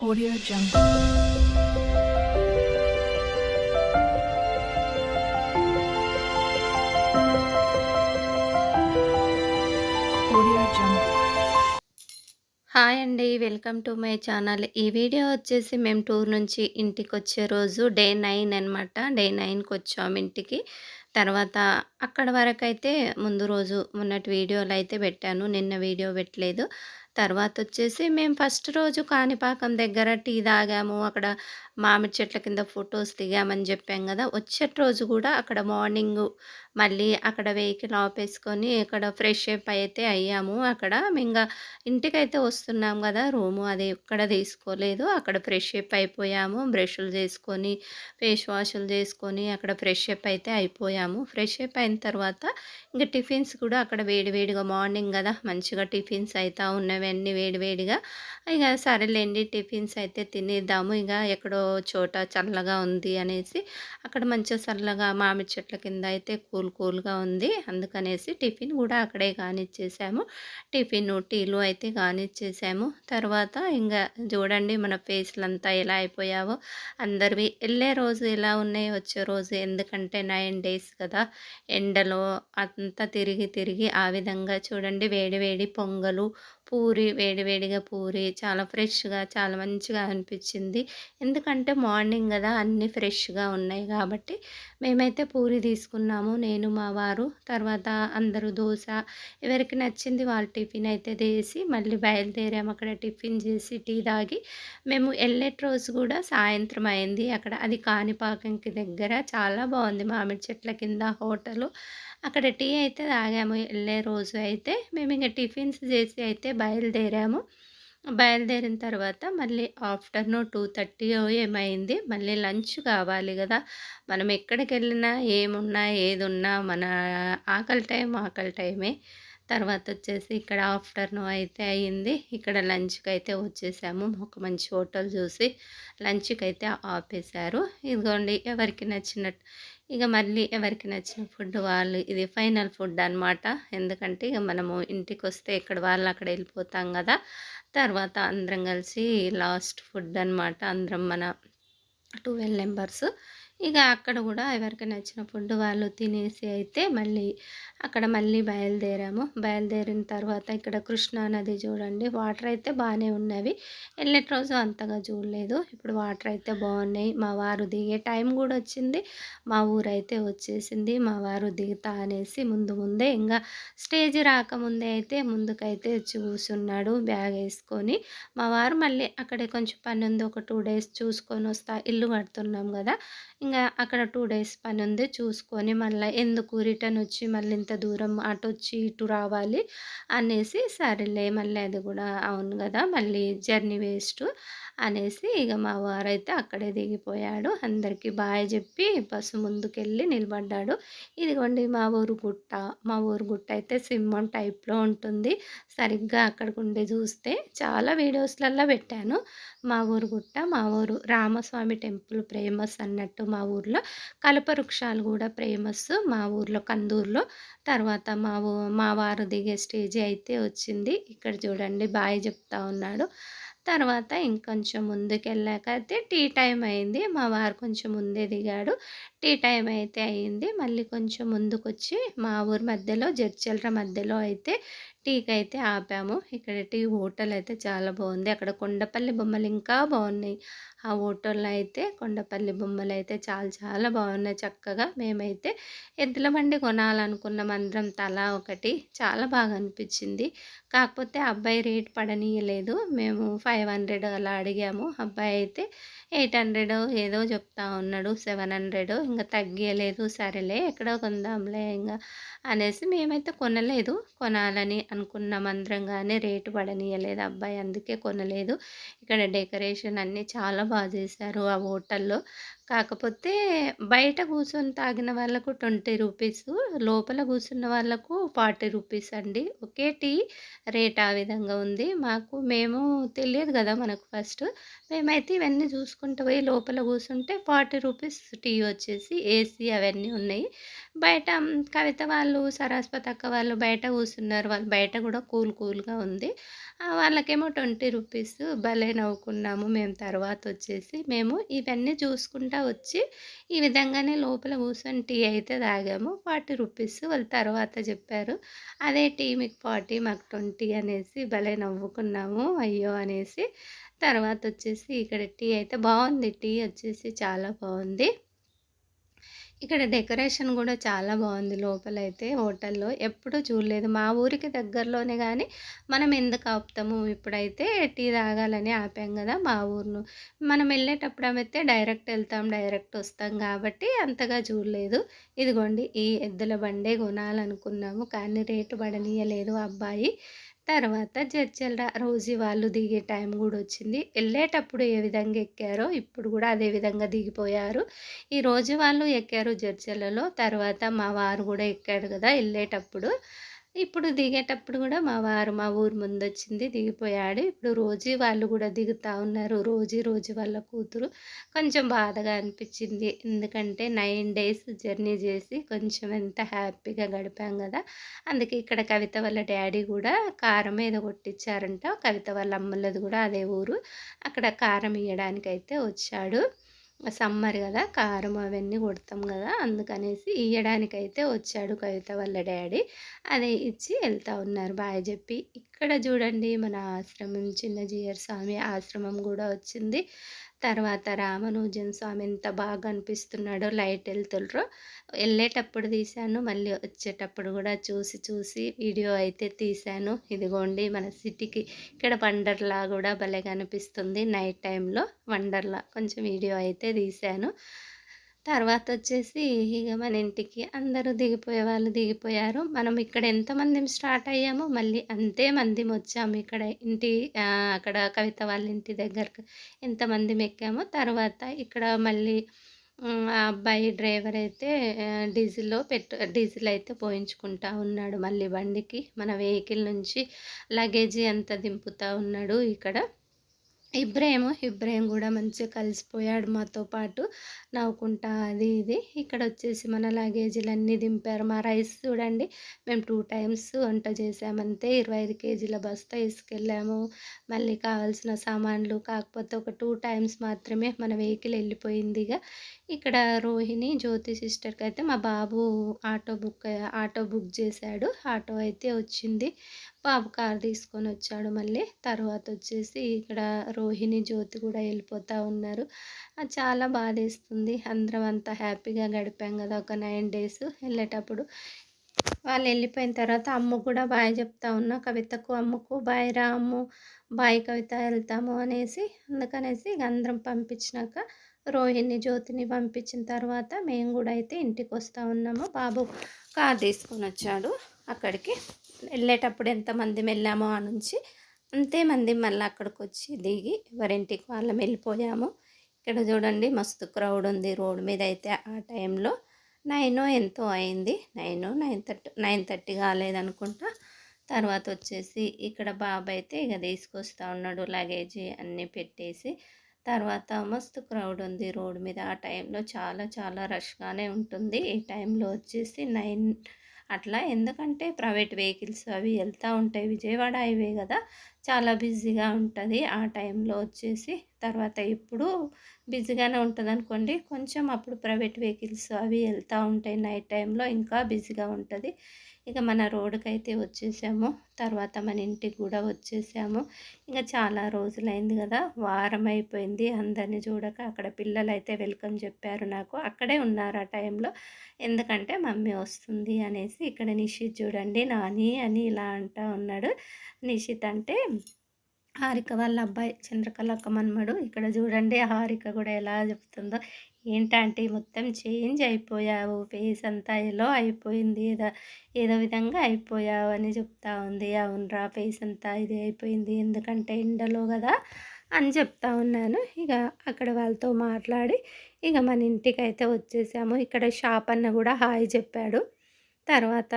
Audio Jungle. Audio Jungle. Hi అండి. Welcome to my channel. ఈ video వచ్చేసి మేము టూర్ నుంచి ఇంటికొచ్చే రోజు డే 9 అనమాట. డే 9కొచ్చాము ఇంటికి. తర్వాత అక్కడ వరకైతే ముందు రోజు మొన్నటి వీడియోలో అయితే పెట్టాను. నిన్న వీడియో పెట్టలేదు. తర్వాతొచ్చేసి మేము ఫస్ట్ రోజు కాణిపాకం దగ్గర టీ తాగాము. అక్కడ మామిడి చెట్ల కింద ఫోటోస్ దిగామని చెప్పాం గదా! వచ్చేటి రోజు గూడా అక్కడ మార్నింగు మళ్ళీ అక్కడ వెహికల్ ఆపేసుకొని ఇక్కడ ఫ్రెష్ అప్ అయితే అయ్యాము. అక్కడ ఇంగ ఇంటికైతే వస్తున్నాం గదా! రూము అది ఎక్కడ తీసుకోలేదు. అక్కడ ఫ్రెష్ అప్ అయిపోయాము. బ్రష్‌లు చేసుకొని, ఫేస్ వాష్‌లు చేసుకొని అక్కడ ఫ్రెష్ అప్ అయితే అయిపోయాము. ఫ్రెష్ అప్ అయిన తర్వాత ఇంక టిఫిన్స్ కూడా అక్కడ వేడి వేడిగా మార్నింగ్ గదా! మంచిగా టిఫిన్స్ అయితా ఉన్నవన్నీ వేడి వేడిగా. ఇగ సరేలెండి టిఫిన్స్ అయితే తినేద్దాము. ఇగ ఎక్కడో చోట చల్లగా ఉంది అనేసి అక్కడ మంచిగా చల్లగా మామిడి చెట్ల కింద అయితే కూల్‌గా ఉంది. అందుకనేసి టిఫిన్ గూడా అక్కడే కానిచ్చేసాము. టిఫిను, టీలు అయితే కానిచ్చేసాము. తర్వాత ఇంగ చూడండి మన ఫేస్‌లంతా ఎలా అయిపోయావో అందరివి. ఎళ్ళే రోజు ఎలా ఉన్నాయి, వచ్చే రోజు ఎందుకంటే 9 డేస్ కదా! ఎండలో అంతా తిరిగి తిరిగి ఆ విధంగా చూడండి వేడి వేడి పొంగలు, పూరి వేడి వేడిగా పూరి చాలా ఫ్రెష్‌గా చాలా మంచిగా అనిపిచ్చింది. ఎందుకంటే మార్నింగ్ గదా! అన్నీ ఫ్రెష్‌గా ఉన్నాయి గాబట్టి మేమైతే పూరి తీసుకున్నాము. నేను, మా వారు. తర్వాత అందరూ దోస ఎవరికి నచ్చింది వాళ్ళు టిఫిన్ అయితే చేసి మళ్ళీ బయలుదేరాము. అక్కడ టిఫిన్ చేసి, టీ తాగి మేము ఎళ్ళేటి రోజు గూడా సాయంత్రం అయింది. అక్కడ అది కాణిపాకంకి దగ్గర చాలా బావుంది. మామిడి చెట్ల కింద హోటలు. అక్కడ టీ అయితే తాగాము. ఎళ్ళే రోజు అయితే మేమింక టిఫిన్స్ చేసి అయితే బయలుదేరాము. బయలుదేరిన తర్వాత మళ్ళీ ఆఫ్టర్‌నూన్ 2:30 ఏమైంది. మళ్ళీ లంచ్ కావాలి గదా! మనం ఎక్కడికెళ్ళినా, ఏమున్నా, ఏదున్నా మన ఆకలి టైమే. తర్వాతొచ్చేసి ఇక్కడ ఆఫ్టర్‌నూన్ అయితే అయింది. ఇక్కడ లంచ్‌కైతే వచ్చేసాము. ఒక మంచి హోటల్ చూసి లంచ్‌కైతే ఆపేశారు. ఇదిగోండి ఎవరికి నచ్చినట్టు ఇగ మళ్ళీ ఎవరికి నచ్చిన ఫుడ్ వాళ్ళు ఇది ఫైనల్ ఫుడ్ అనమాట. ఎందుకంటే ఇగ మనము ఇంటికొస్తే ఎక్కడ వాళ్ళు అక్కడ ఎళ్ళిపోతాం గదా! తర్వాత అందరం కలిసి లాస్ట్ ఫుడ్ అనమాట. అందరం మన 12 మెంబర్స్. ఇక అక్కడ గూడా ఎవరికి నచ్చిన ఫుడ్ వాళ్ళు తినేసి అయితే మళ్ళీ బయలుదేరాము. బయలుదేరిన తర్వాత ఇక్కడ కృష్ణా నది చూడండి. వాటర్ అయితే బానే ఉన్నవి. ఎళ్ళేటి రోజు అంతగా చూడలేదు. ఇప్పుడు వాటర్ అయితే బావున్నాయి. మా వారు దిగే టైం గూడా వచ్చింది. మా ఊరైతే వచ్చేసింది. మా వారు దిగుతా అనేసి ముందే ఇంగా స్టేజ్ రాకముందే అయితే ముందుకైతే వచ్చి కూసున్నాడు బ్యాగేసుకొని. మా వారు మళ్ళీ అక్కడే కొంచెం పనుంది. ఒక 2 డేస్ చూసుకొనొస్తా ఇల్లు కడుతున్నాం గదా! ఇంగా అక్కడ 2 డేస్ పనుంది చూసుకొని మళ్ళా ఎందుకు రిటర్నొచ్చి మళ్ళీ ఇంత దూరం అటొచ్చి ఇటు రావాలి అనేసి సరేలే మళ్ళీ అది గూడా అవును గదా! మళ్ళీ జర్నీ వేస్టు అనేసి ఇగ మా వారైతే అక్కడే దిగిపోయాడు. అందరికీ బాయ్ జెప్పి బస్సు ముందుకెళ్ళి నిలబడ్డాడు. ఇదిగోండి మా ఊరు గుట్ట. మా ఊరు గుట్ట అయితే సింహం టైప్‌లో ఉంటుంది. సరిగ్గా అక్కడికుండి జూస్తే చాలా వీడియోస్‌లల్లో పెట్టాను. మా ఊరు గుట్ట, మా ఊరు రామస్వామి టెంపుల్ ఫేమస్ అన్నట్టు మా ఊర్లో. కల్పవృక్షాలు గూడా ఫేమస్ మా ఊర్లో కందూరులో. తర్వాత మా వారు దిగే స్టేజ్ అయితే వచ్చింది. ఇక్కడ చూడండి బాయ్ చెప్తా ఉన్నాడు. తర్వాత ఇంకొంచెం ముందుకెళ్ళాక అయితే టీ టైమ్ అయింది. మా వారు కొంచెం ముందే దిగాడు. టీ టైమ్ అయితే అయింది. మళ్ళీ కొంచెం ముందుకొచ్చి మా ఊరు మధ్యలో జడ్చర్ల మధ్యలో అయితే టీకైతే ఆపాము. ఇక్కడ టీ హోటల్ అయితే చాలా బావుంది. అక్కడ కొండపల్లి బొమ్మలు ఇంకా బావున్నాయి. ఆ హోటల్‌లో అయితే కొండపల్లి బొమ్మలైతే చాలా చాలా బావున్నాయి చక్కగా. మేమైతే ఎద్దుల బండి కొనాలనుకున్నాం అందరం తలా ఒకటి. చాలా బాగా అనిపిచ్చింది. కాకపోతే అబ్బాయి రేట్ పడనీయలేదు. మేము 500 అలా అడిగాము. అబ్బాయి అయితే 800 ఏదో చెప్తా ఉన్నాడు. 700 ఇంక తగ్గియలేదు. సరేలే ఎక్కడో కొందాంలే ఇంగ అనేసి మేమైతే కొనలేదు. కొనాలని అనుకున్నాం అందరం గానీ రేటు పడనీయలేదు అబ్బాయి. అందుకే కొనలేదు. ఇక్కడ డెకరేషన్ అన్నీ చాలా చేశారు ఆ హోటల్‌లో. కాకపోతే బయట కూర్చొని తాగిన వాళ్ళకు 20 రూపీసు, లోపల కూర్చున్న వాళ్ళకు 40 రూపీస్ అండి. ఒకే టీ రేట్ ఆ విధంగా ఉంది. మేము తెలియదు గదా! మనకు ఫస్ట్. మేమైతే ఇవన్నీ చూసుకుంటూ పోయి లోపల కూర్చుంటే 40 రూపీస్ టీ వచ్చేసి ఏసీ అవన్నీ ఉన్నాయి. బయట కవిత వాళ్ళు, సరస్వతి అక్క వాళ్ళు బయట కూర్చున్నారు. వాళ్ళు బయట గూడా కూల్‌గా ఉంది. వాళ్ళకేమో 20 రూపీస్ భలే నవ్వుకున్నాము మేము. తర్వాతొచ్చేసి మేము ఇవన్నీ చూసుకుంటా వచ్చి, ఈ విధంగానే లోపల కూర్చొని టీ అయితే తాగాము. 40 రూపీస్ వాళ్ళు తర్వాత చెప్పారు. అదే టీ మీకు 40 మాకు 20 అనేసి భలే నవ్వుకున్నాము. అయ్యో! అనేసి. తర్వాతొచ్చేసి ఇక్కడ టీ అయితే బావుంది. టీ వచ్చేసి చాలా బావుంది. ఇక్కడ డెకరేషన్ గూడా చాలా బావుంది లోపలైతే హోటల్‌లో. ఎప్పుడూ చూడలేదు. మా ఊరికి దగ్గరలోనే గానీ, మనం ఎందుకు ఆపుతాము? ఇప్పుడైతే టీ తాగాలని ఆపాం గదా! మా ఊరును. మనం ఎళ్ళేటప్పుడమైతే డైరెక్ట్ ఎళ్తాం, డైరెక్ట్ ఒస్తాం గాబట్టి అంతగా చూడలేదు. ఇదిగోండి ఈ ఎద్దుల బండే కొనాలనుకున్నాము. కానీ రేటు పడనీయలేదు ఆ అబ్బాయి. తర్వాత జడ్చర్ల రోజీ వాళ్ళు దిగే టైం గూడొచ్చింది. ఎళ్ళేటప్పుడు ఏ విధంగా ఎక్కారో ఇప్పుడు గూడా అదే విధంగా దిగిపోయారు. ఈ రోజు వాళ్ళు ఎక్కారు జడ్చర్లలో. తర్వాత మా వారు గూడా ఎక్కాడు గదా! ఎళ్ళేటప్పుడు. ఇప్పుడు దిగేటప్పుడు గూడా మా వారు మా ఊరు ముందొచ్చింది దిగిపోయాడు. ఇప్పుడు రోజీ వాళ్ళు గూడా దిగుతా ఉన్నారు. రోజీ వాళ్ళ కూతురు. కొంచెం బాధగా అనిపిచ్చింది. ఎందుకంటే 9 డేస్ జర్నీ జేసి కొంచెం ఎంత హ్యాపీగా గడిపాం గదా! అందుకే ఇక్కడ కవిత వాళ్ళ డ్యాడీ గూడా కారం ఏదో కొట్టిచ్చారంట. కవిత వాళ్ళ అమ్మోళ్ళది గూడా అదే ఊరు. అక్కడ కారం ఇయ్యడానికైతే వచ్చాడు. సమ్మర్ గదా! కారం అవన్నీ కొడతాం గదా! అందుకనేసి ఇయ్యడానికైతే వచ్చాడు కవిత వాళ్ళ డ్యాడీ. అదే ఇచ్చి ఎళ్తా ఉన్నారు బాయ్ జెప్పి. ఇక్కడ జూడండి మన ఆశ్రమం చిన్నజీయర్ స్వామి ఆశ్రమం గూడా వచ్చింది. తర్వాత రామానుజన్ స్వామి ఎంత బాగా అనిపిస్తున్నాడో లైట్ ఎళ్తుండ్రో. ఎళ్ళేటప్పుడు తీశాను. మళ్ళీ వచ్చేటప్పుడు గూడా చూసి వీడియో అయితే తీశాను. ఇదిగోండి మన సిటీకి ఇక్కడ వండర్‌లా గూడా భలే కనిపిస్తుంది నైట్ టైంలో. వండర్‌లా కొంచెం వీడియో అయితే తీశాను. తర్వాతొచ్చేసి ఇగ మన ఇంటికి అందరూ దిగిపోయే వాళ్ళు దిగిపోయారు. మనం ఇక్కడ ఎంతమందిమి స్టార్ట్ అయ్యామో మళ్ళీ అంతే మందిమొచ్చాము ఇక్కడ అక్కడ కవిత వాళ్ళ ఇంటి దగ్గరకు ఎంతమందిమి ఎక్కామో తర్వాత ఇక్కడ మళ్ళీ ఆ అబ్బాయి డ్రైవర్ అయితే డీజిల్ అయితే పోయించుకుంటా ఉన్నాడు మళ్ళీ బండికి. మన వెహికల్ నుంచి లగేజీ అంతా దింపుతా ఉన్నాడు ఇక్కడ. ఇబ్రాహీం గూడా మంచిగా కలిసిపోయాడు మాతో పాటు. నవ్వుకుంటా అది ఇది. ఇక్కడొచ్చేసి మన లగేజీలన్నీ దింపారు. మా రైస్ చూడండి మేము 2 టైమ్స్ వంట చేసామంతే. 25 కేజీల బస్తా ఇసుకెళ్ళాము. మళ్ళీ కావాల్సిన సామాన్లు కాకపోతే ఒక 2 టైమ్స్ మాత్రమే మన వెహికల్ ఎళ్ళిపోయిందిగ. ఇక్కడ రోహిణి, జ్యోతి సిస్టర్‌కైతే మా బాబు ఆటో బుక్ చేశాడు. ఆటో అయితే వచ్చింది. బాబు కారు తీసుకొనొచ్చాడు మళ్ళీ. తర్వాతొచ్చేసి ఇక్కడ రోహిణి, జ్యోతి కూడా వెళ్ళిపోతా ఉన్నారు. అది చాలా బాధేస్తుంది. అందరం అంతా హ్యాపీగా గడిపాం గదా! ఒక 9 డేస్. వెళ్ళేటప్పుడు వాళ్ళెళ్ళిపోయిన తర్వాత అమ్మకు కూడా బాయ్ చెప్తా ఉన్నా. కవితకు, అమ్మకు బాయ్ రా అమ్ము, బాయ్ కవిత ఎళ్తాము అనేసి. అందుకనేసి ఇగ అందరం పంపించినాక రోహిణి, జ్యోతిని పంపించిన తర్వాత మేము గూడా అయితే ఇంటికొస్తా ఉన్నాము. బాబు కారు తీసుకొనొచ్చాడు అక్కడికి. వెళ్ళేటప్పుడు ఎంతమందిమి వెళ్ళామో ఆ నుంచి అంతే మంది మళ్ళీ అక్కడికొచ్చి దిగి ఎవరింటికి వాళ్ళం వెళ్ళిపోయాము. ఇక్కడ చూడండి మస్తు క్రౌడ్ ఉంది రోడ్ మీద అయితే ఆ టైంలో. 9 ఎంతో అయింది. 9:30 కాలేదనుకుంటా. తర్వాత వచ్చేసి ఇక్కడ బాబు అయితే ఇక తీసుకొస్తా ఉన్నాడు లగేజీ అన్నీ పెట్టేసి. తర్వాత మస్తు క్రౌడ్ ఉంది రోడ్ మీద. ఆ టైంలో చాలా రష్‌గానే ఉంటుంది. ఈ టైంలో వచ్చేసి 9 అట్లా. ఎందుకంటే ప్రైవేట్ వెహికల్స్ అవి వెళ్తూ ఉంటాయి. విజయవాడ హైవే కదా! చాలా బిజీగా ఉంటది ఆ టైంలో వచ్చేసి. తర్వాత ఇప్పుడు బిజీగానే ఉంటదనుకోండి. కొంచెం అప్పుడు ప్రైవేట్ వెహికల్స్ అవి వెళ్తూ ఉంటాయి నైట్ టైంలో ఇంకా బిజీగా ఉంటది. ఇక మన రోడ్డుకైతే వచ్చేసాము. తర్వాత మన ఇంటికి కూడా వచ్చేసాము. ఇంక చాలా రోజులైంది కదా! వారం అయిపోయింది అందరిని చూడక. అక్కడ పిల్లలైతే వెల్కమ్ చెప్పారు నాకు. అక్కడే ఉన్నారు ఆ టైంలో. ఎందుకంటే మమ్మీ వస్తుంది అనేసి. ఇక్కడ నిషిత్ చూడండి నాని అని ఇలా అంటా ఉన్నాడు. నిషిత్ అంటే హారిక వాళ్ళ అబ్బాయి చంద్రకళక్క మనుమడు. ఇక్కడ చూడండి హారిక కూడా ఎలా చెప్తుందో. ఏంటంటే మొత్తం చేంజ్ అయిపోయావు, ఫేస్ అంతా ఎలో అయిపోయింది, ఏదో విధంగా అయిపోయావు అని చెప్తా ఉంది. అవునరా ఫేస్ అంతా ఇది అయిపోయింది ఎందుకంటే ఎండలో కదా అని చెప్తా ఉన్నాను. ఇక అక్కడ వాళ్ళతో మాట్లాడి ఇక మన ఇంటికైతే వచ్చేసాము. ఇక్కడ షాప్ అన్న కూడా హాయ్ చెప్పాడు. తర్వాత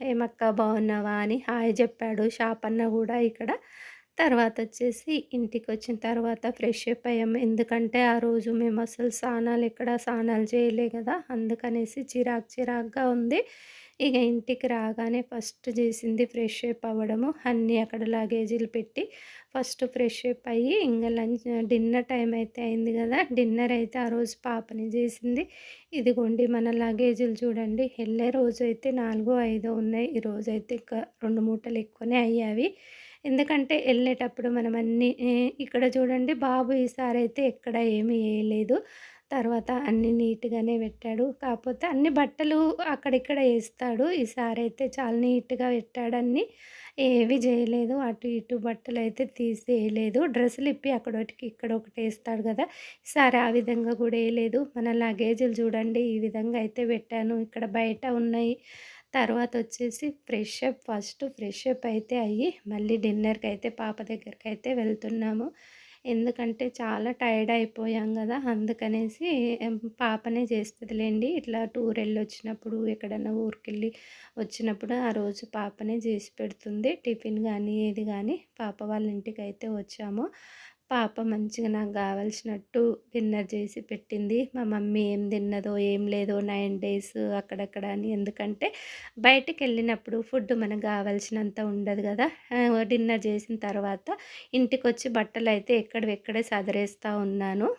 ఏమక్క బాగున్నావా అని హాయ్ చెప్పాడు షాప్ అన్న కూడా ఇక్కడ. తర్వాతొచ్చేసి ఇంటికొచ్చిన తర్వాత ఫ్రెష్ అప్ అయ్యాము. ఎందుకంటే, ఆ రోజు మేమసలు స్నానాలు చేయలే గదా! అందుకనేసి చిరాకుగా ఉంది. ఇగ ఇంటికి రాగానే ఫస్ట్ జేసింది ఫ్రెష్ అప్ అవ్వడము. అన్నీ అక్కడ లగేజీలు పెట్టి ఫస్ట్ ఫ్రెష్ అప్ అయ్యి ఇంగ డిన్నర్ టైమ్ అయితే అయింది గదా! డిన్నర్ అయితే ఆ రోజు పాపనే జేసింది. ఇదిగోండి మన లగేజీలు చూడండి. ఎళ్ళే రోజైతే 4, 5 ఉన్నాయి. ఈరోజైతే ఇంకా 2 మూటలు ఎక్కువనే అయ్యావి. ఎందుకంటే ఎళ్ళేటప్పుడు మనం అన్నీ ఇక్కడ చూడండి బాబు ఈసారైతే ఎక్కడ ఏమి ఏయలేదు. తర్వాత అన్నీ నీట్‌గానే పెట్టాడు. కాపోతే అన్ని బట్టలు అక్కడిక్కడ ఏస్తాడు. ఈసారైతే చాలా నీట్‌గా పెట్టాడన్నీ. ఏవి జేయలేదు. అటు ఇటు బట్టలైతే తీసి ఏయలేదు. డ్రెస్సులు ఇప్పి అక్కడొకటి ఇక్కడొకటి ఏస్తాడు గదా! ఈసారి ఆ విధంగా గూడా ఏయలేదు. మన లగేజులు చూడండి ఈ విధంగా అయితే పెట్టాను. ఇక్కడ బయట ఉన్నాయి. తర్వాతొచ్చేసి ఫస్ట్ ఫ్రెష్ అప్ అయితే అయ్యి, మళ్ళీ డిన్నర్‌కైతే పాప దగ్గరికైతే వెళ్తున్నాము. ఎందుకంటే చాలా టైర్డ్ అయిపోయాం గదా! అందుకనేసి పాపనే చేస్తదిలెండి. ఇట్లా టూర్ ఎళ్ళొచ్చినప్పుడు, ఎక్కడన్నా ఊరికెళ్ళి వచ్చినప్పుడు ఆ రోజు పాపనే చేసి పెడుతుంది. టిఫిన్ గానీ, ఏది గానీ పాప వాళ్ళ ఇంటికైతే వచ్చాము. పాప మంచిగా నాకు గావాల్సినట్టు డిన్నర్ చేసి పెట్టింది. మా మమ్మీ ఏం తిన్నదో, ఏం లేదో 9 డేస్ అక్కడక్కడ అని ఎందుకంటే బయటికెళ్ళినప్పుడు ఫుడ్ మనకు గావాల్సినంత ఉండదు గదా! డిన్నర్ చేసిన తర్వాత ఇంటికొచ్చి బట్టలైతే ఎక్కడివెక్కడే సదిరేస్తా ఉన్నాను.